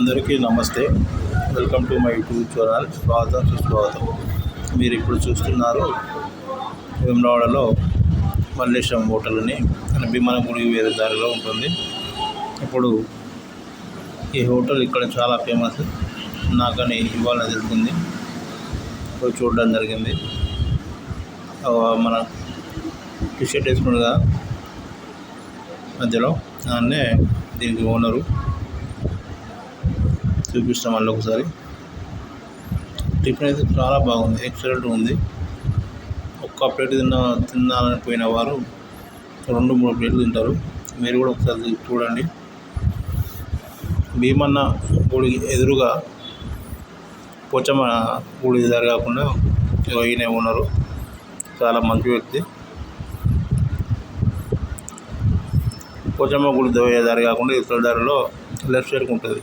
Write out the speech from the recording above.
అందరికీ నమస్తే. Welcome to my YouTube channel. స్వాగతం సుస్వాగతం. మీరు ఇప్పుడు చూస్తున్నారు వేములవాడలో మల్లేశం హోటల్ అని భీమవరం గుడికి వేరే దారిలో ఉంటుంది. ఇప్పుడు ఈ హోటల్ ఇక్కడ చాలా ఫేమస్. నాకని ఇవాళ తెలుస్తుంది, ఇప్పుడు చూడడం జరిగింది. మన టీషర్ట్ వేసుకున్నగా మధ్యలో అన్నే దీనికి ఓనరు. చూపిస్తాం మళ్ళీ ఒకసారి. టిఫిన్ అయితే చాలా బాగుంది, ఎక్సలెంట్ ఉంది. ఒక్క ప్లేట్ తినాలని పోయిన వారు 2-3 ప్లేట్లు తింటారు. మీరు కూడా ఒకసారి చూడండి. భీమన్న గుడి ఎదురుగా పోచమ్మ గుడి దారి కాకుండా ఈయన ఉన్నారు. చాలా మంచి వ్యక్తి. పోచమ్మ గుడి దారి కాకుండా ఇతర దారిలో లెఫ్ట్ సైడ్కి ఉంటుంది.